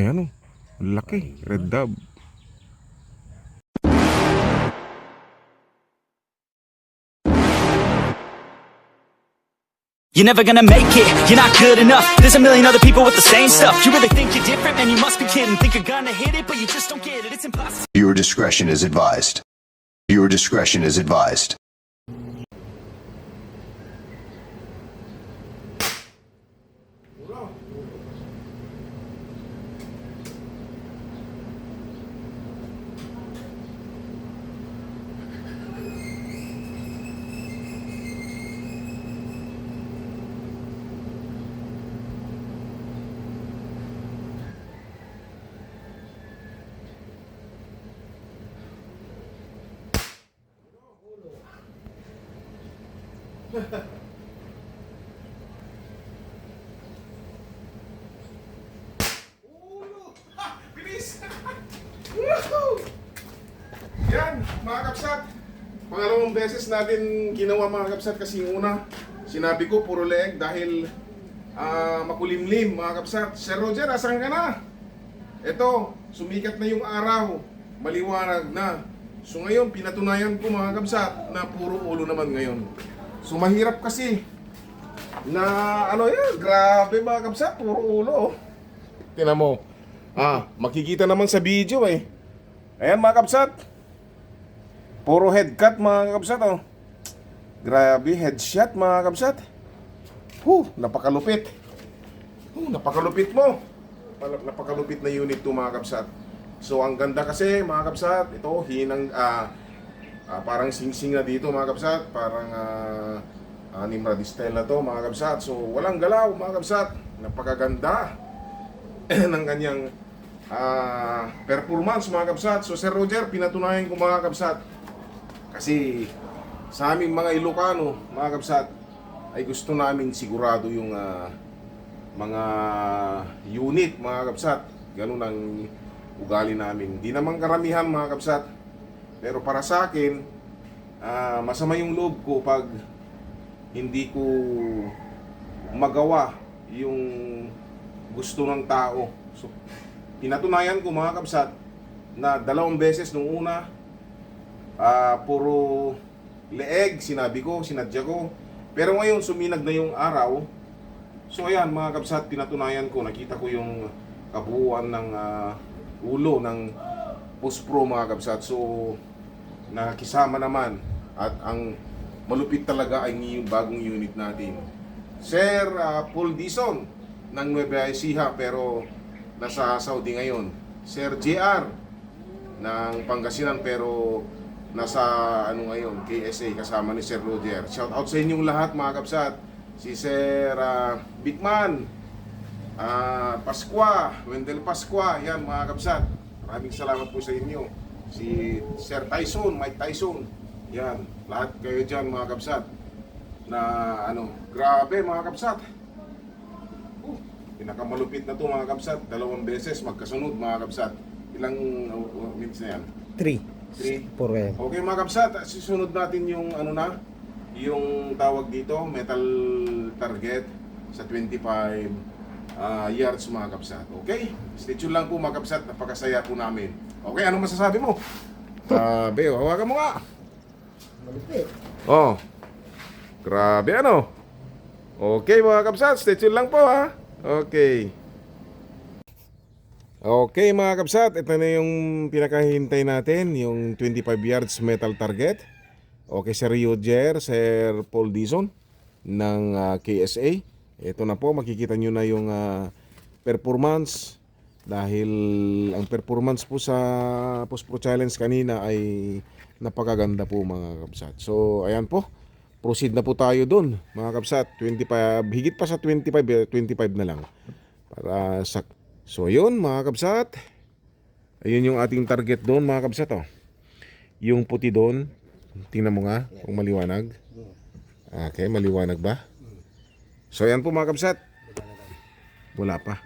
Ayan o, laki, red dove. You're never gonna make it, you're not good enough. There's a million other people with the same stuff. You really think you're different? Man, you must be kidding. Think you're gonna hit it, but you just don't get it. It's impossible. Viewer discretion is advised. Viewer discretion is advised. Ulo! Ha! Bilis! Woohoo! Yan, mga kapsat. Pangalawang beses natin ginawa mga kapsat kasi yung una, sinabi ko puro leeg dahil makulimlim mga kapsat. Sir Roger, asan ka na? Eto, sumikat na yung araw, maliwanag na. So ngayon, pinatunayan ko mga kapsat na puro ulo naman ngayon. So mahirap kasi na ano yan, grabe mga kapsat, puro ulo. Tingnan mo. Makikita naman sa video eh. Ayan mga kapsat. Puro head cut mga kapsat oh. Grabe, headshot mga kapsat. Napakalupit. Napakalupit mo. Napakalupit na unit to mga kapsat. So ang ganda kasi mga kapsat, ito hinang parang sing-sing na dito mga kapsat. Parang Nimradistel na to mga kapsat. So walang galaw mga kapsat. Napakaganda ng kanyang performance mga kapsat. So Sir Roger, pinatunayan ko mga kapsat. Kasi sa aming mga Ilocano mga kapsat ay gusto namin sigurado yung mga unit mga kapsat. Ganun ang ugali namin. Di naman karamihan mga kapsat. Pero para sa akin, masama yung loob ko pag hindi ko magawa yung gusto ng tao. So, pinatunayan ko mga kapsat na 2 beses nung una, puro leeg, sinabi ko, sinadya ko. Pero ngayon, suminag na yung araw. So ayan mga kapsat, pinatunayan ko, nakita ko yung kabuuan ng ulo ng Post Pro mga kapsat. So nakisama naman at ang malupit talaga ay yung bagong unit natin. Sir Paul Dizon ng Nueva Ecija pero nasa Saudi ngayon. Sir JR ng Pangasinan pero nasa ngayon, KSA kasama ni Sir Roger. Shout out sa inyong lahat mga kapsat. Si Sir Bigman, Pasqua, Wendell Pasqua, yan mga kapsat. Maraming salamat po sa inyo. Si Sir Tyson, Mike Tyson, yan, lahat kayo dyan mga kapsat. Na grabe mga kapsat. Pinakamalupit na to mga kapsat. 2 beses magkasunod mga kapsat. Ilang minutes na yan? 3. Puro yan. Okay mga kapsat, susunod natin yung yung tawag dito, metal target sa 25 yards mga kapsat. Okay? Stay tuned lang po mga kapsat, napakasaya po namin. Okay, anong masasabi mo? Beo, hawakan mo nga. Malupit. Oh. Grabe ano? Okay mga kapsat, stay tuned lang po ha. Okay. Okay mga kapsat, ito na yung pinakahintay natin, yung 25 yards metal target. Okay, Sir Roger, Sir Paul Dizon ng KSA. Ito na po, makikita nyo na yung performance. Dahil ang performance po sa Post Pro Challenge kanina ay napakaganda po mga kapsat. So ayan po, proceed na po tayo dun mga kapsat. 25, higit pa sa 25 na lang. Para sa... So yun mga kapsat, ayun yung ating target doon mga kapsat oh. Yung puti doon, tingnan mo nga kung maliwanag. Okay, maliwanag ba? So yan po mga kapsat. Wala pa.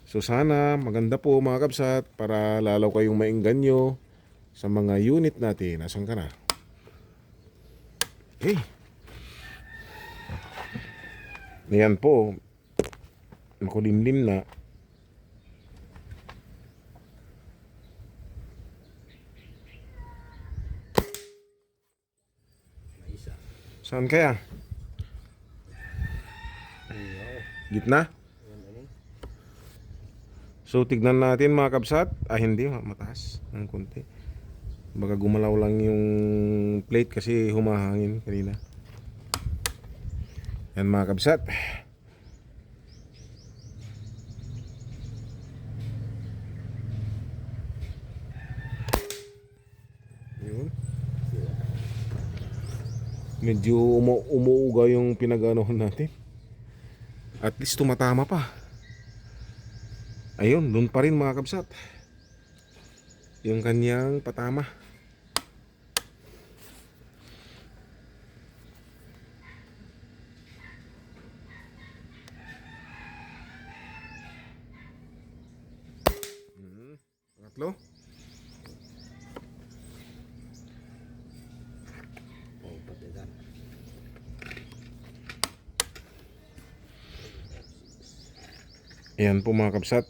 So sana maganda po mga kapsat para lalo kayong maengganyo sa mga unit natin. Nasaan ka na? Okay. Yan po. makulimlim na. Saan kaya? Gitna? So tignan natin mga kabsat. Hindi, mataas ng konti. Baka gumalaw lang yung plate kasi humahangin kanina. Yan mga kabsat. Yun. Medyo umuuga yung pinag-anohan natin. At least tumatama pa. Ayun, doon pa rin mga kabsat. Yung kanyang patama. Pangatlo. Ayan po mga kabsat.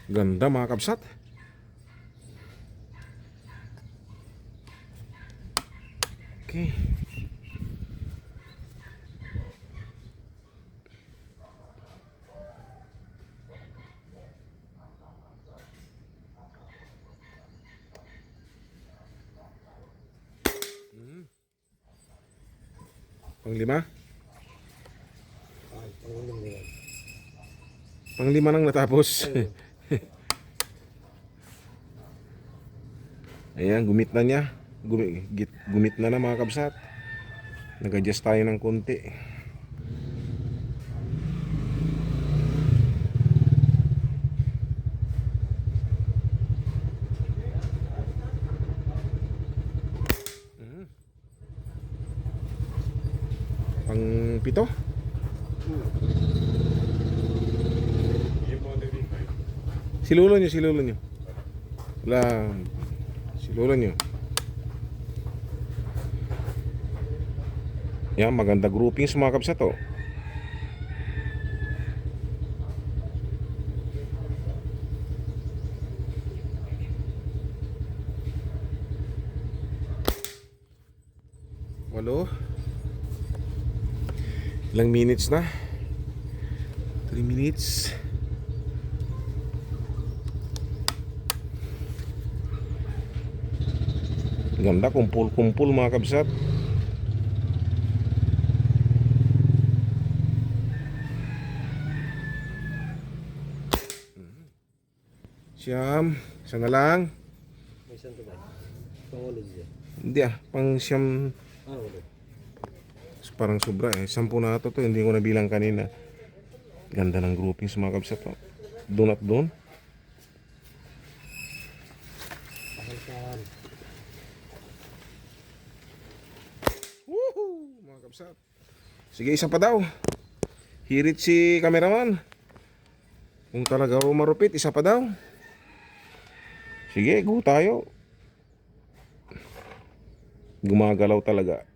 Ganda mga kabsat. Okay. Panglima? Panglima nang natapos. Ayan, gumit na niya. Gumit na mga kabsat. Nag-adjust tayo ng konti. Pang pito? Silulo nyo. Wala. Silulo nyo. Yan, maganda groupings mga kabsat to. Walo. Ilang minutes na? 3 minutes. Ganda, kumpul-kumpul mga kabsat. Siyam, isa na lang. May isang to ba? Pangulo siya. Hindi pang siyam. Ulo. Parang sobra 10 na to, hindi ko nabilang kanina. Ganda ng grouping sa mga kabsat to. Doon at doon. Pahalkan. Woohoo! Mga kabsat. Sige, isa pa daw. Hirit si cameraman. Kung talaga marupit, isa pa daw. Sige, go tayo. Gumagalaw talaga.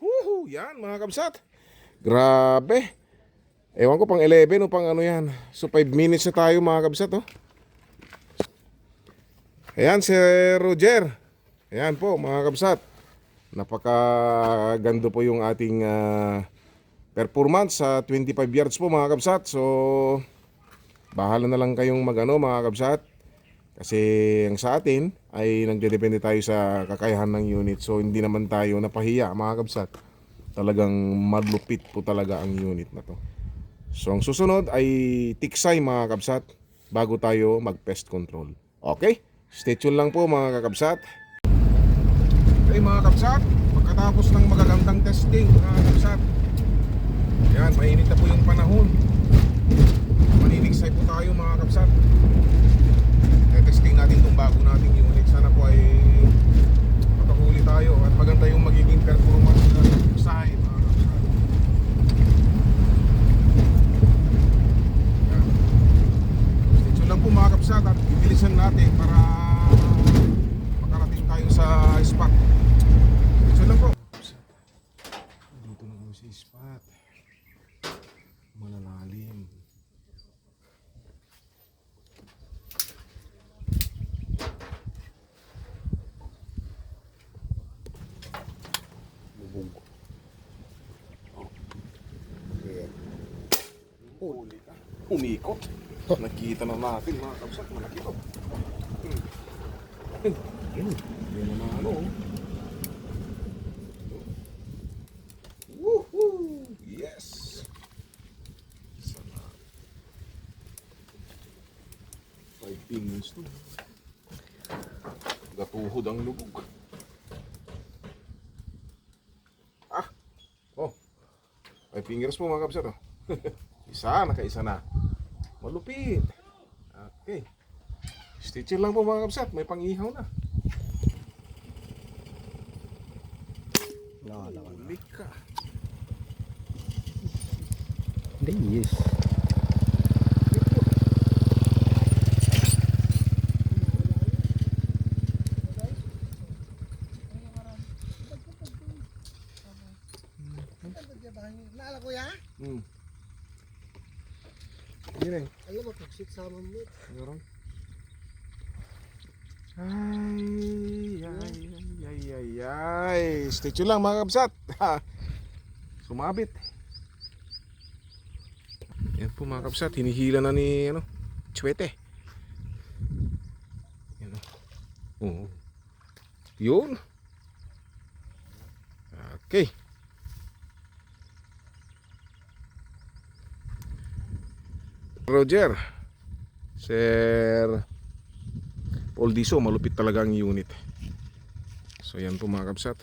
Woohoo! Yan mga kabsat. Grabe. Ewan ko pang 11 o pang ano yan. So 5 minutes na tayo mga kabsat oh. Ayan si Roger. Ayan po mga kabsat. Napakaganda po yung ating performance sa 25 yards po mga kabsat. So bahala na lang kayong magano mga kabsat. Kasi ang sa atin ay nagdedepende tayo sa kakayahan ng unit. So hindi naman tayo napahiya mga kabsat. Talagang madlupit po talaga ang unit na to. So ang susunod ay tiksay mga kabsat bago tayo mag pest control. Okay? Stay tuned lang po mga kakabsat. Okay mga kabsat, pagkatapos ng magagandang testing mga kabsat, yan, mainit na po yung panahon. Maninigsay po tayo mga kabsat. Testing natin itong bago nating unit. Sana po ay makahuli tayo at maganda yung magiging performance sa side mga kabsat. sa spot. Malalalim. Lubog. Oh. Ayan. Huli ka. Umikot. Nakita na natin mga kabsat. Malaki to. Yan naman ano. Woohoo! Yes! Sana. 5 fingers to. Gatuhod ang lubog. Ah! Oh! 5 fingers po mga kabsat. Oh. Isa, nakaisa na. Malupit. Okay. Stitcher lang po mga kabsat. May pang-ihaw na. Huli ka. Hindi, yes. Naalala ko ya? Gini. Alam mo, pagsit sa mo. Meron. Ay. Stay tuned lang mga kabsat. Sumabit. Yan po mga kabsat. Hinihila na ni Chwete. Yan o. Oo. Yun. Okay. Roger. Sir Paul Diso, malupit talaga ang unit. So yan po mga kabsat.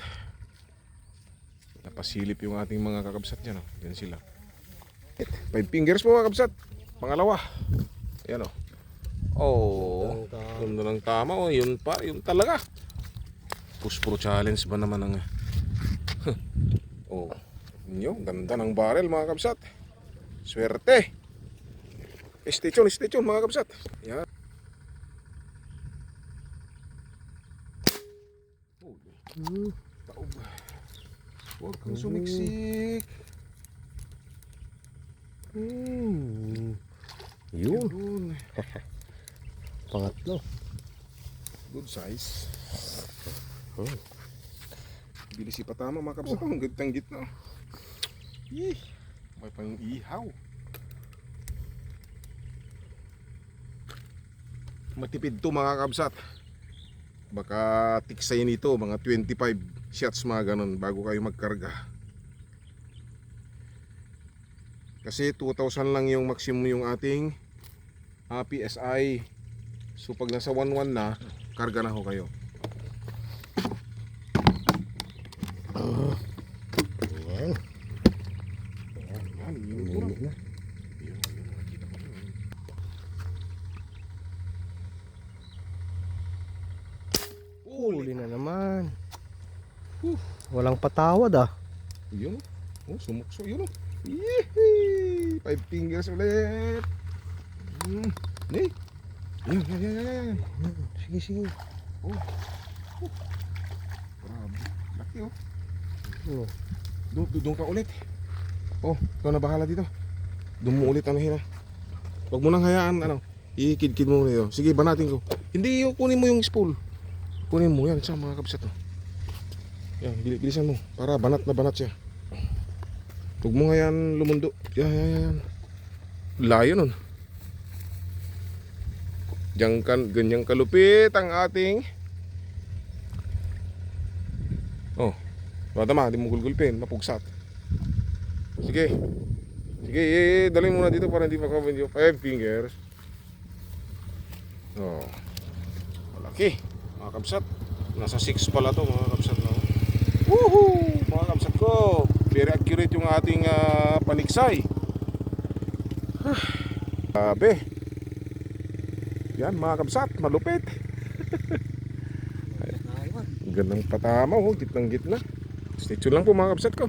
Napasilip yung ating mga kakabsat dyan. Yan sila. 5 fingers po mga kabsat. Pangalawa. Yan o. Oh, ganda ng tama. Oh, yun pa, yun talaga. Push pro challenge ba naman ang oh, yun, ganda ng barrel mga kabsat. Swerte. Stay tuned mga kabsat. Yan. Taob. Huwag kang sumiksik. Yun. Pangatlo. Good size. Bilis ipatama mga kabsat. Ang gandang gitna. May pang ihaw. Matipid to mga kabsat. Baka tiksayin ito mga 25 shots mga ganun bago kayo magkarga. Kasi 2,000 lang yung maximum yung ating PSI. So pag nasa 1,1 na, karga na ho kayo. Ayan. Yan, yun po na. Yun, nakita ko yun. Huli na naman. Walang patawad ah. Yun o. Oh, sumukso. Yun o. Yehey! 5 fingers ulit. Ni. Yan. Sige. Oh. Grabe. Laki o. Oh. Doon ka ulit. Oh, ikaw na bahala dito. Doon mo ulit hina. Huwag mo nang hayaan ikid-kid mo ulit. Sige, banatin ko. Hindi yung kunin mo yung spool. Kunin mo yan sa mga kabsat. Yan, bilisan mo para banat na banat siya. Huwag mo nga yan lumundo. Yan. Layo nun. Ganyang kalupit ang ating. Oh, tama, di mo gulgulpin, mapugsat. Sige, dalhin mo na dito para hindi makabin yung 5 fingers. Oh, malaki mga kabsat. Nasa 6 pala to mga kabsat na. Woohoo! Mga kabsat ko, very accurate yung ating paniksay. Grabe. Yan mga kabsat, malupit. Gandang patama, gitnang-gitna. Stay tuned lang po mga kabsat ko.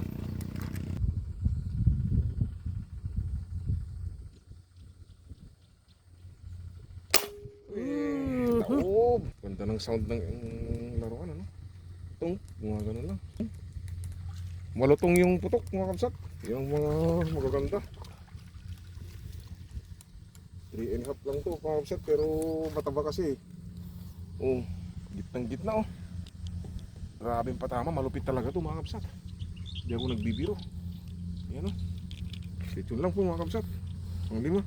Taob. Ganda ng sound ng laruan, ano? Tung, mga ganun lang. Malutong yung putok mga kabsat. Yung mga magaganda. 3.5 lang to mga kabsat, pero mataba kasi. Oh, gitnang gitna oh. Grabing patama, malupit talaga to mga kabsat. Hindi ako nagbibiro. Ayan oh. Stay tuned lang po mga kabsat. Ang 5.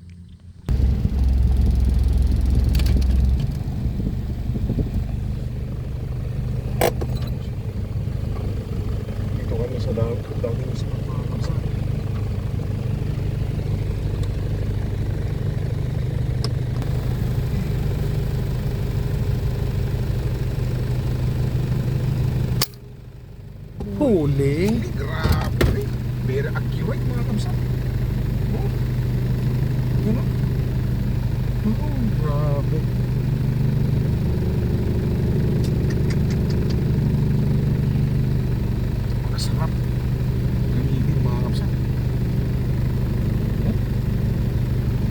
Dito kami sa dating spot mga kabsat. Huli. Grabe. Very accurate mga kabsat. Oh. Yun oh. Oh, grabe. Masarap gamitin mga kapsat.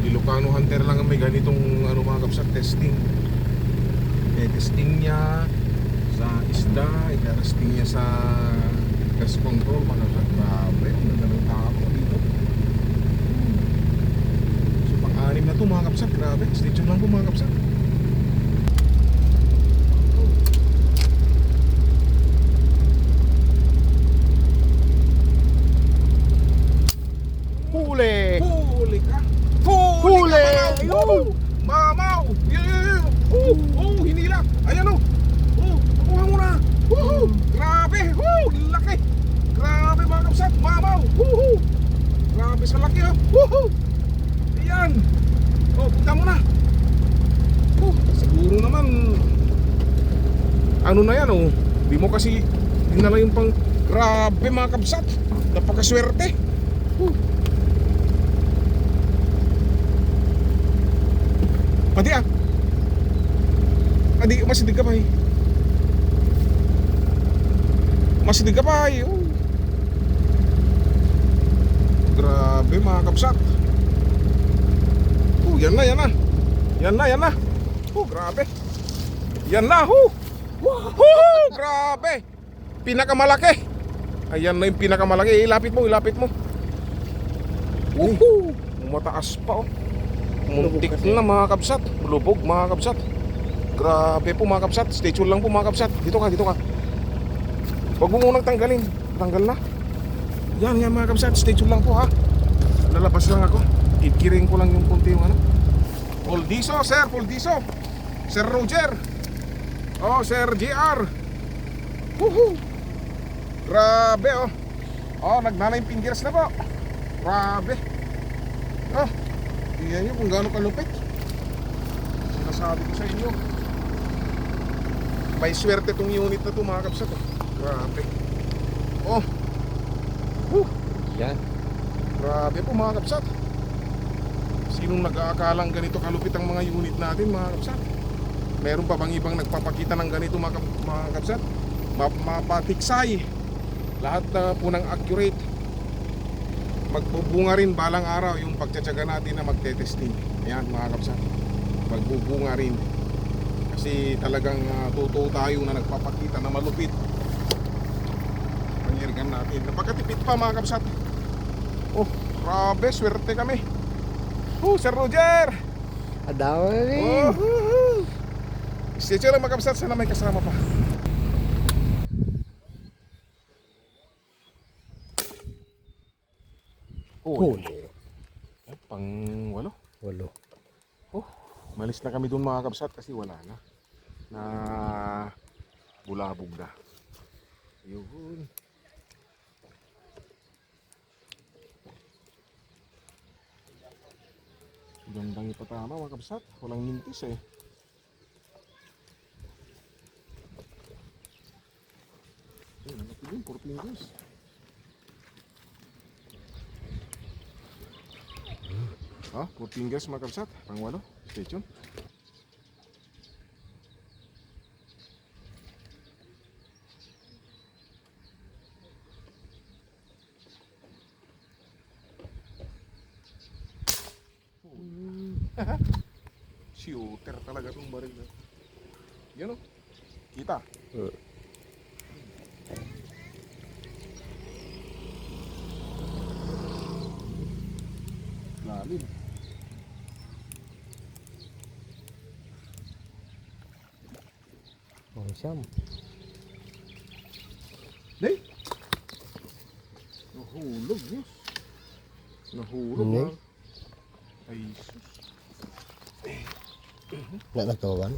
Ilocano Hunter lang ang may ganitong ano mga kapsat, testing. Testing niya sa isda, testing niya sa gas control mga kapsat. Grabe, ang ganda ng tao dito. So pang-anim na to mga kapsat, grabe. Stay tuned lang po mga kapsat. Huli. Huli ka! Huli! Ka, Mamaw! Mamaw! Hinila! Ayan o! Nakuha mo na! Grabe! Laki! Grabe mga kapsat! Mamaw! Grabe sa laki ha! Ayan! Punta mo na! Siguro naman ano na yan di mo kasi dinala yung pang grabe mga kapsat! Napakaswerte! Pati Adi, masidig ka pa eh. Masidig ka pa eh. Grabe mga kapsat. Yan na. Yan na. Grabe. Yan na. Grabe. Pinakamalaki. Ayan na yung pinakamalaki. Ilapit mo. Mataas pa Muntik na mga kapsat. Lubog mga kapsat. Grabe po mga kapsat. Stay tuned lang po mga kapsat. Dito ka. Huwag mo munang tanggalin. Tanggal na. Yan mga kapsat. Stay tuned lang po ha. Lalabas lang ako. Kikiring ko lang yung konti yung ano. Poldiso, Sir Poldiso. Sir Roger. Sir JR. Grabe nagnana yung fingers na po. Grabe. Tingnan nyo kung gaano kalupit. Sinasabi ko sa inyo. May swerte tong unit na to mga kapsat Grabe. Yan. Grabe po mga kapsat. Sinong nag-aakalang ganito kalupit ang mga unit natin mga kapsat? Meron pa bang ibang nagpapakita ng ganito mga kapsat? Mapatiksay. Lahat po ng accurate. Magbubunga rin balang araw yung pagtsatsaga natin na magte-testing. Ayan mga kapsat. Magbubunga rin. Kasi talagang totoo tayo na nagpapakita na malupit ang airgun natin. Napakatipid pa mga kapsat. Grabe, swerte kami. Sir Roger. Adawa na rin. Stay tuned lang mga kapsat. Sana may kasama pa. Huli. Pang 8. Walo. Malis na kami dun mga kapsat kasi wala na bulabog na. Yun. Gandang ipatama mga kapsat. Walang mintis eh. Ayun, natin yun, 14 guys. Ah, 14 guys mga kapsat, pang 8. Stay tuned. Shooter talaga itong baril na. Yan o. Kita. ilalim. Oh, siyam. Day! Nahulog, yes. Nahulog, Hindi. ha? Ay, sus. Nga nagkawan.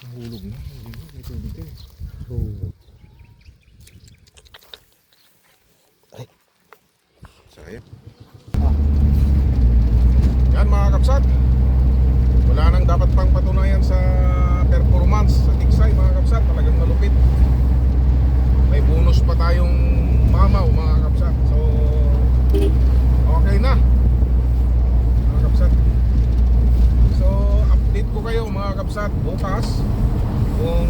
Nahulog na. May tubig din. Oh. Sayang. Yan mga kapsat. Wala nang dapat pang patunayan sa performance sa Tiksay mga kapsat. Talagang malupit. May bonus pa tayong mamaw mga kapsat. So, okay na mga kapsat. So, update ko kayo mga kapsat bukas kung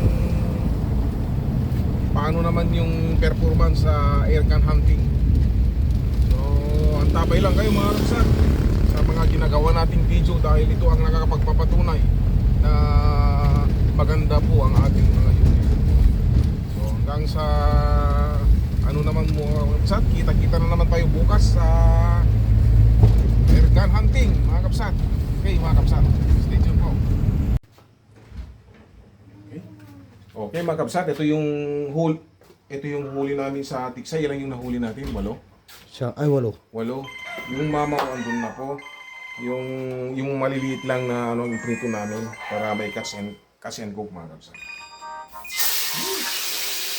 paano naman yung performance sa airgun hunting. So, antabay lang kayo mga kapsat sa mga ginagawa nating video dahil ito ang nakakapagpapatunay na maganda po ang ating mga unit. So, hanggang sa ano naman mga kapsat, kita-kita na naman tayo bukas sa airgun hunting mga kapsat. Okay mga kapsat, stay tuned po. Okay mga kapsat, ito yung huli namin sa Tiksay. Ilan yung nahuli natin? 8? Siya, ay walo. 8. Yung mama ko andun na po. Yung maliliit lang na ano, yung prito namin para may catch and cook mga kapsat.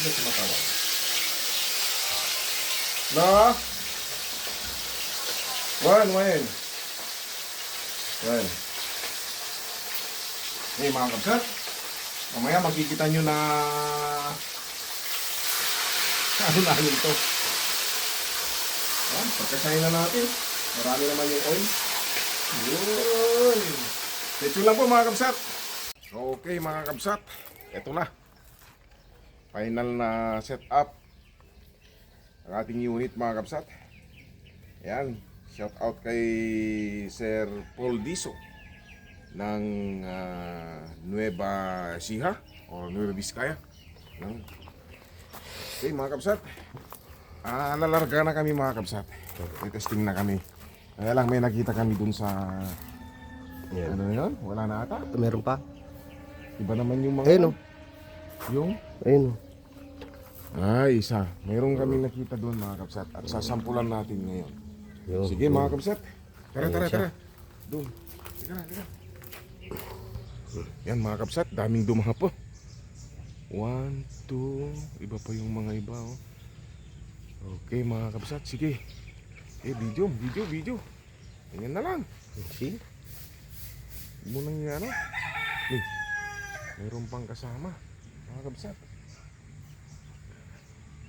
Ano tumatawa? Na? When? Hey mga kapsat, mamaya makikita nyo na ano namin ito. Yan, pagkasayin na natin. Marami naman yung oil. Yun. Ito lang po mga kapsat. Okay mga kapsat, ito na. Final na setup ang ating unit mga kapsat. Yan, shout out kay Sir Paul Diso ng Nueva Ecija o Nueva Vizcaya. Okay mga kapsat, lalarga na kami mga kapsat. I-testing na kami. Kaya lang may nakita kami dun sa Yan. ano yun? Wala na ata. Meron pa. Iba naman yung mga Ayun, oh. yung Ayun. isa. Mayroon kami nakita doon mga kapsat at sasampulan natin ngayon. Yun. Sige mga kapsat. Tara. siya. Doon. Tara. Yan mga kapsat, daming dumaha po. 1, 2, iba pa yung mga iba oh. Okay mga kapsat, sige. Video. Ganyan na lang. See? Huwag mo nang ano. Mayroon pang kasama mga kapsat.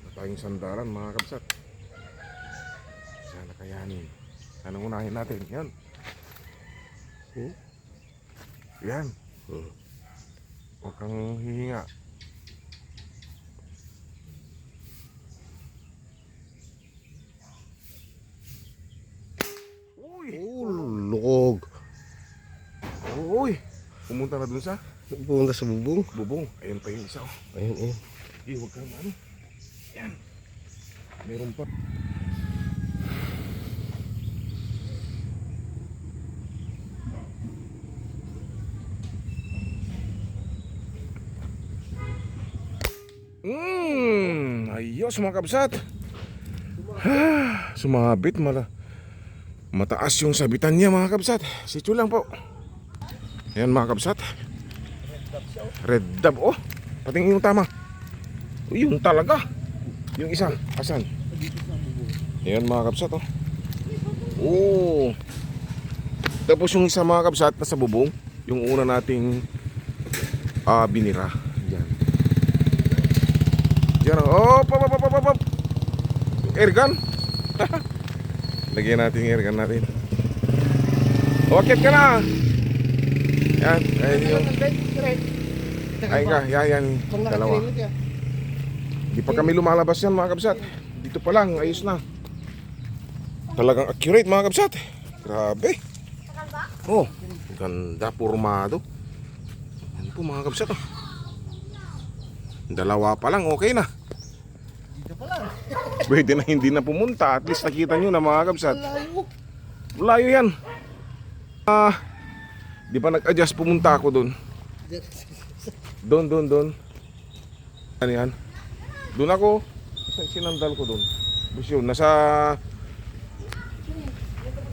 Wala tayong sandalan mga kapsat. Sana kayanin. Anong unahin natin? Yan. Yan. Huwag kang hihinga. Lukog. Uy! Pumunta na dun sa Pumunta sa bubong. bubong. Ayun pa yung isa. Oh. Ayun. Sige, huwag kang ano. Yan. Meron pa. Ayos mga kabsat. Sumabit mataas yung sabitan niya mga kabsat. Sityo lang po. Ayan mga kabsat. Red dab oh. Patingin yung tama. Yung talaga. Yung isa. Asan? Ayan mga kabsat oh. Oh. Tapos yung isa mga kabsat nasa bubong. Yung una nating binira. Yan. Yan oh. Pop. Airgun. Lagyan natin yung airgun natin. Okay ka na. Yan. Ayan yung. Ay ka. Yan. Dalawa. Di pa kami lumalabas yan mga kabsat. Dito pa lang. Ayos na. Talagang accurate mga kabsat. Grabe. Oh. Ganda. Formado. Yan po mga kabsat oh. Dalawa pa lang. Okay na. Dito pa lang. Pwede na hindi na pumunta. At least nakita nyo na mga kabsat. Layo yan. Di ba nag-adjust pumunta ako doon? Doon. Ano yan? Doon ako. Sinandal ko doon. Bus yun. Nasa...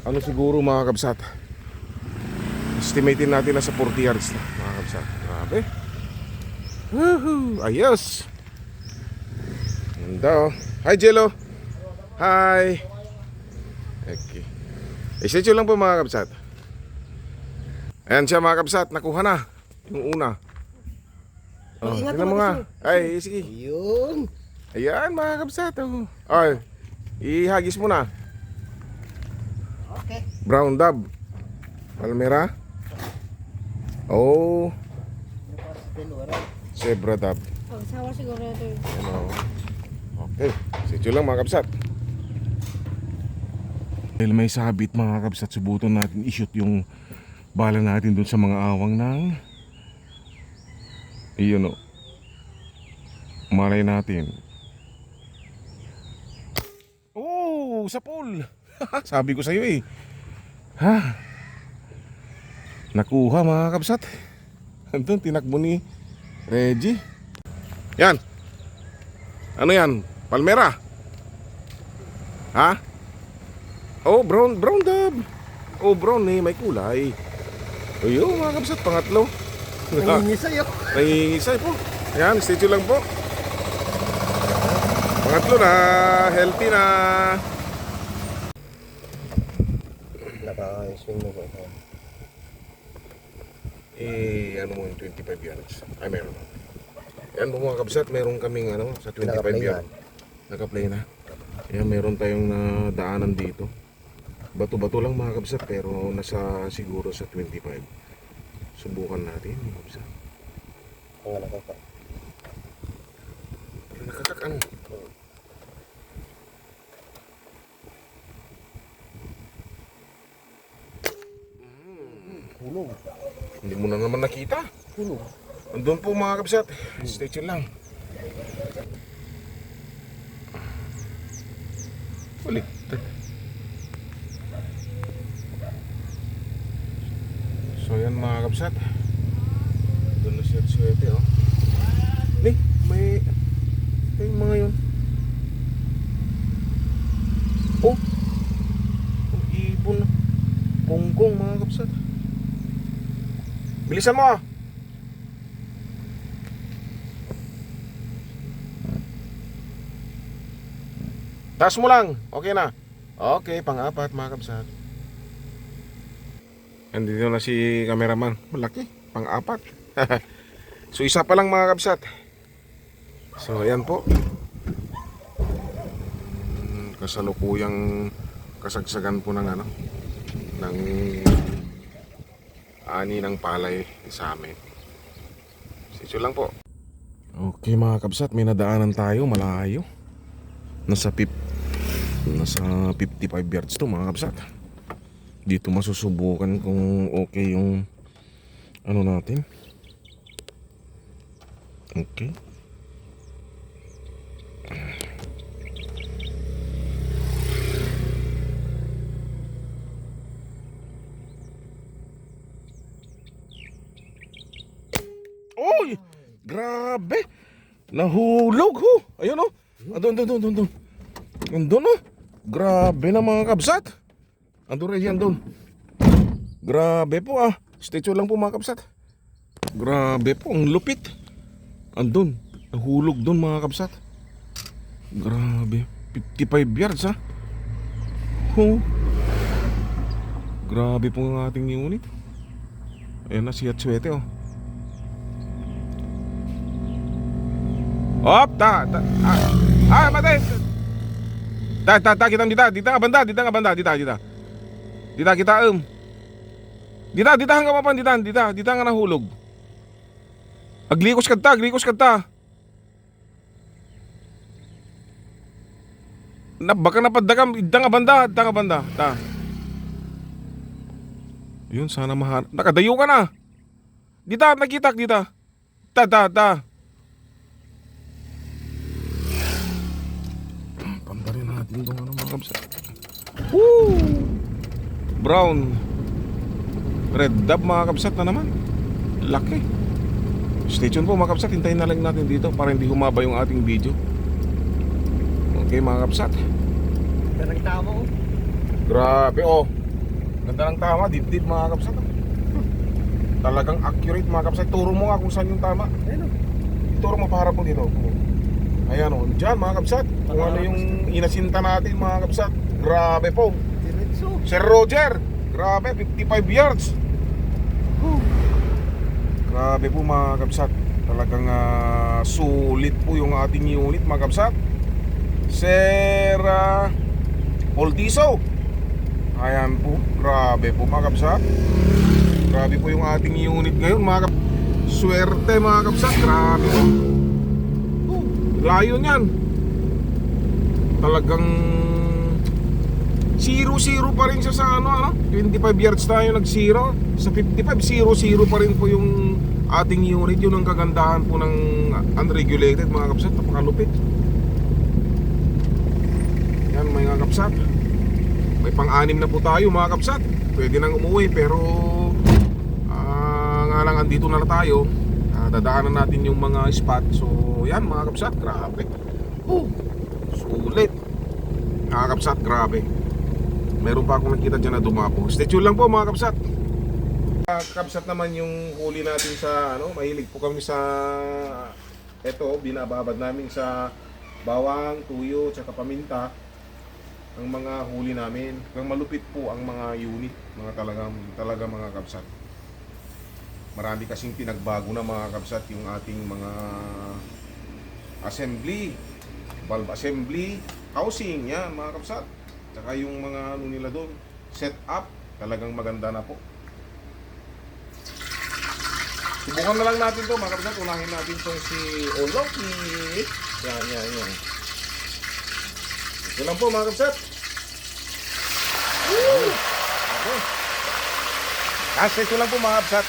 Ano siguro mga kabsat? Estimatein natin nasa 40 yards na mga kabsat. Grabe. Woohoo! Ayos! Ganda oh. Hi Jello! Hi! Okay. Stay lang po mga kabsat. Ayan siya mga kabsat. Nakuha na. Yung una. Oh, Ingat tingnan mo nga. Ay, sige. Yun. Ayan mga kabsat. Oh. Ay, ihagis mo na. Okay. Brown dove. Palmera. Oh, zebra dove. Pagsawa siguro ito. Ano? Okay, sityo lang mga kabsat. Dahil may sabit mga kabsat, subutan natin i-shoot yung bala natin dun sa mga awang ng iyon o. Malay natin. Oh, sa pool. Sabi ko sa'yo eh. Ha? Nakuha mga kabsat. Andun, tinakbo ni Reggie. Yan. Ano yan? Palmera? Ha? Oh, brown dove. Oh, brown eh, may kulay. Ayun mga kabsat, pangatlo. Nangingisay ako. Nangingisay po. Ayan, stay tuned lang po. Pangatlo na, healthy na. Naka-swing mo ko. Ano mo yung 25 yards? Ay, meron. Ayan po mga kabsat, meron kaming sa 25 Naka-play yards. Naka-play na. Ayan, meron tayong nadaanan dito. Bato-bato lang mga kabsat, pero nasa siguro sa 25. Subukan natin mga kabsat. Ang nakaka. Nakakak ano? Hulog. Hindi mo na naman nakita. Hulog. Andun po mga kabsat. Stay tuned lang. Ulit. So yan mga kabsat. Doon na siya swerte oh. May mga yun. Oh. Ang ibon. Kongkong mga kabsat. Bilisan mo ah. Taas mo lang. Okay na. Okay, pang-apat mga kabsat. Andito na si cameraman. Malaki. Pang-apat. So isa pa lang mga kabsat. So ayan po. Kasalukuyang kasagsagan po ng ng ani ng palay sa amin. Sityo lang po. Okay mga kabsat, may nadaanan tayo malayo. Nasa 55 yards to mga kabsat. Dito masusubukan kung okay yung natin. Okay. Oy! Grabe! Nahulog ho! Ayun oh! Andun. Andun oh! Grabe na mga kabsat! Andun rin yan doon. Grabe po ah! Statue lang po mga kabsat. Grabe po, ang lupit. Andun, nahulog doon mga kabsat. Grabe, 55 yards ha. Oh. Grabe po ang ating unit. Ayan na si Atsuete oh. Op, matay. Dita nga banda. Dita kita Dita hanggang mapan dita nga nahulog. Aglikos kadta. Baka napadagam idda nga banda. Ta. Yun sana nakadayo ka na. Dita nakita dita. Ta. natin itong ano mga kabsat. Woo! Brown. Red dab mga kabsat na naman. Laki. Stay tuned po mga kabsat. Hintayin na lang natin dito para hindi humaba yung ating video. Okay mga kabsat. Pero ang tama ko. Grabe oh. Ganda ng tama. Dip-dip mga kabsat. Talagang accurate mga kabsat. Turo mo nga kung saan yung tama. Ayun o. Turo mo paharap mo dito. Ayan o. Diyan mga kabsat. Kung ano yung inasinta natin mga kabsat. Grabe po. Diretso. Sir Roger. Grabe. 55 yards. Grabe po mga kabsat. Talagang sulit po yung ating unit mga kabsat. Sir Paul Diso. Ayan po. Grabe po mga kabsat. Grabe po yung ating unit ngayon mga kabsat. Swerte mga kabsat. Grabe po. Layo niyan. Talagang 0-0 pa rin siya sa ano 25 yards tayo nag-0. Sa 55 0-0 pa rin po yung ating unit. Yun ang kagandahan po ng unregulated mga kabsat. Napakalupit. Yan mga kabsat. May pang-anim na po tayo mga kabsat. Pwede nang umuwi pero nga lang andito na tayo. Dadaanan natin yung mga spot. So yan mga kabsat. Grabe. Sulit. Mga kabsat, grabe. Meron pa akong nakita dyan na dumapo. Stay tuned lang po mga kabsat. Kabsat naman yung huli natin sa mahilig po kami sa binababad namin sa bawang, tuyo, tsaka paminta. Ang mga huli namin. Ang malupit po ang mga unit, mga talaga mga kabsat. Marami kasing pinagbago na mga kabsat yung ating mga assembly, valve assembly, housing, yan mga kabsat. Tsaka yung mga nila doon, set up, talagang maganda na po. Subukan na lang natin to mga kabsat. Unahin natin tong si Oloki. Yan. Ito lang po mga kabsat. Kasi ito lang po mga kabsat.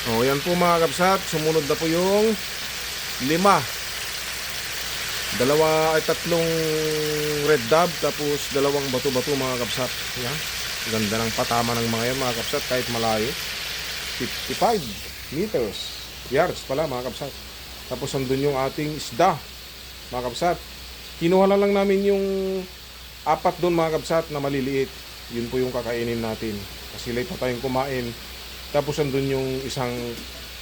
Yan po mga kabsat. Sumunod na po yung 5. Tatlong red dab, tapos 2 bato-bato mga kabsat. Yan. Ganda ng patama ng mga yan mga kabsat kahit malayo. 55 meters. Yards pala mga kabsat. Tapos andun yung ating isda mga kabsat. Kinuha na lang namin yung 4 doon mga kabsat na maliliit. Yun po yung kakainin natin. Kasi late pa tayong kumain. Tapos andun yung isang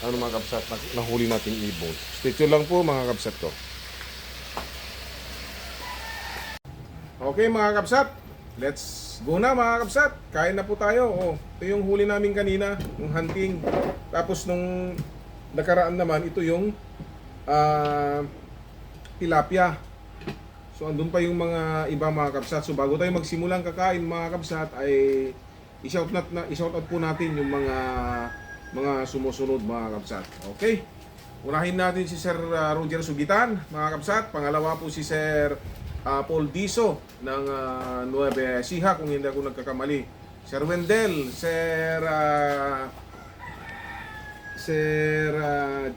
mga kabsat na nahuli nating ibon. Stay tuned lang po mga kabsat ko. Okay mga kabsat, let's go na mga kabsat. Kain na po tayo. Ito yung huli namin kanina, yung hunting. Tapos nung nakaraan naman, ito yung tilapia. So andun pa yung mga iba mga kabsat. So bago tayo magsimulang kakain mga kabsat ay i-shout out po natin yung mga sumusunod mga kabsat. Okay? Unahin natin si Sir Roger Sugitan mga kabsat. Pangalawa po si Sir Paul Diso ng Nueva Ecija kung hindi ako nagkakamali. Sir Wendell, Sir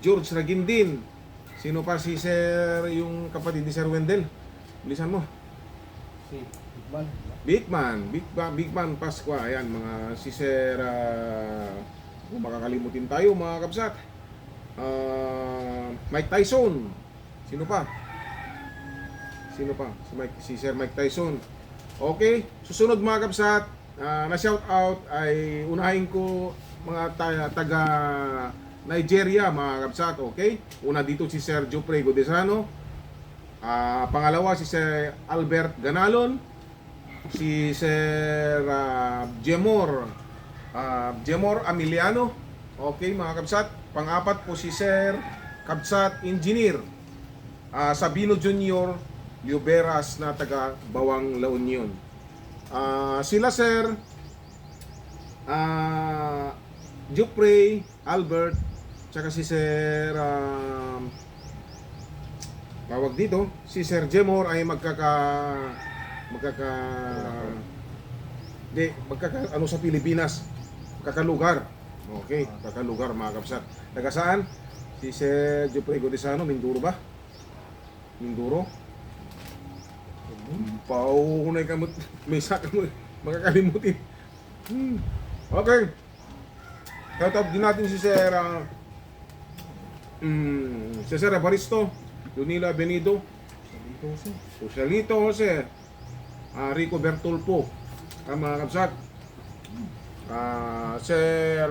George Ragindin. Sino pa si Sir yung kapatid ni Sir Wendell? Bilisan mo. Si Bigman. Bigman Pasqua. Ayan, mga si Sir kung makakalimutin tayo mga kabsat. Mike Tyson. Sino pa? Si Sir Mike Tyson. Okay, susunod mga kabsat, na shout out ay unahin ko mga taga Nigeria mga kabsat. Okay, una dito si Sir Jopre Godesano. Pangalawa si Sir Albert Ganalon, si Sir Jemor Amiliano. Okay mga kabsat. Pang-apat po si Sir Kabsat Engineer Sabino Junior Lioberas na taga Bawang La Union. Sila Sir Jupre, Albert, tsaka si Sir tawag dito, si Sir Jemor ay sa Pilipinas, kakalugar. Okay, kakalugar mga kabsat. Taga saan? Si Sir Jupre Godesano, Mindoro ba? Mindoro? Pauhunay ka mo, may saka mo, makakalimutin. Okay. Shout din natin si Sir, si Sir Evaristo, Lunila Benido, Socialito Jose, Rico Bertolpo, mga kabsat. Sir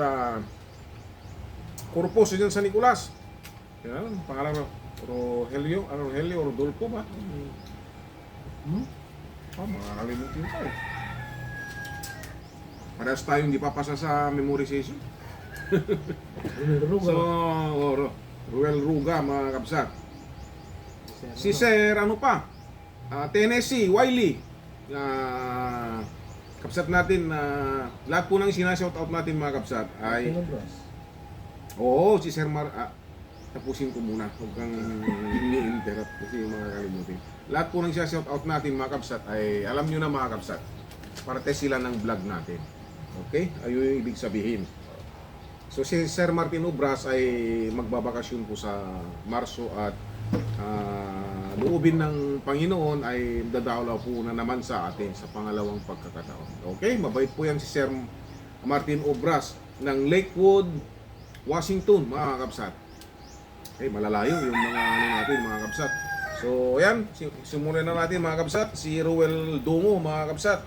Corpus dyan sa Nicolas. Yan, pangalan mo. Rogelio Rodolfo ba? Makakalimutin tayo. Parehas tayong di papasa sa memorization. So, Ruel Ruga, mga kabsat. Si Sir, ano pa? Tennessee, Wiley. Kapsat natin, lahat po ng sinashoutout natin, mga kapsat, ay... Oo, si Sir tapusin ko muna. Huwag kang ini-interrupt kasi yung mga kalimutin. Lahat po ng sinashoutout natin, mga kapsat, ay alam nyo na, mga kapsat. Parte sila ng vlog natin. Okay? Ayun yung ibig sabihin. So si Sir Martin Obras ay magbabakasyon po sa Marso at loobin ng Panginoon ay dadalaw po na naman sa atin sa pangalawang pagkakataon. Okay? Mabait po yan si Sir Martin Obras ng Lakewood, Washington, mga kapsat. Okay, malalayo yung mga natin, mga kapsat. So ayan, simulan na natin, mga kapsat. Si Ruel Dungo, mga kapsat.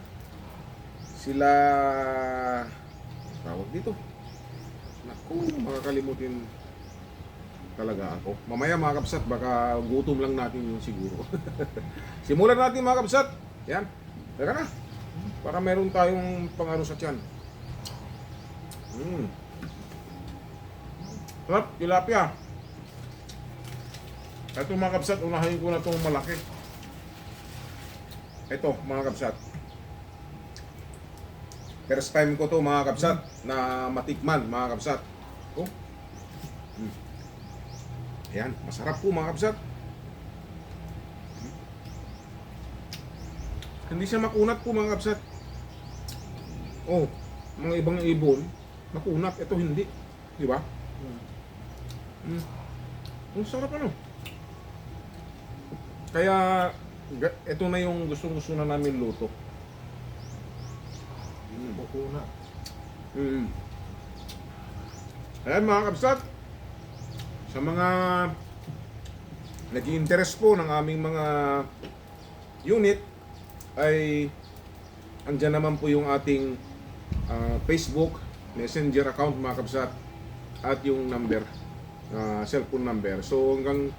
Sila tawag dito. Naku, makakalimutin talaga ako. Mamaya, mga kapsat, baka gutom lang natin yung siguro. Simulan natin, mga kapsat. Yan. Teka na. Para meron tayong pangano sa tiyan. Sarap, tilapia. Ito, mga kapsat, unahin ko na itong malaki. Ito, mga kapsat. First time ko to, mga kapsat, na matikman, mga kapsat. Oh. Ayan, masarap po, mga kapsat. Hindi siya makunat po, mga kapsat. Oh, mga ibang ibon, makunat. Ito hindi. Di ba? Ang sarap, ano. Kaya, ito na yung gusto na namin luto. Bukuna. Ayan, mga kapsat, sa mga nag-i-interest po ng aming mga unit ay andyan naman po yung ating Facebook Messenger account, mga kapsat, at yung number, cellphone number. So hanggang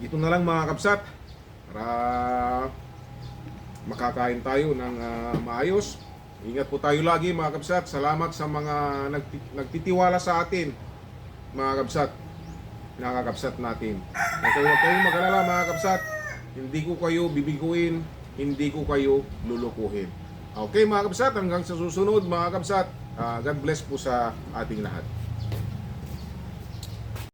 dito na lang, mga kapsat, para makakain tayo ng maayos. Ingat po tayo lagi, mga kapsat. Salamat sa mga nagtitiwala sa atin, mga kapsat, nakakapsat natin. Huwag kayong mag-alala, mga kapsat. Hindi ko kayo bibiguin, hindi ko kayo lulukuhin. Okay, mga kapsat, hanggang sa susunod, mga kapsat. God bless po sa ating lahat.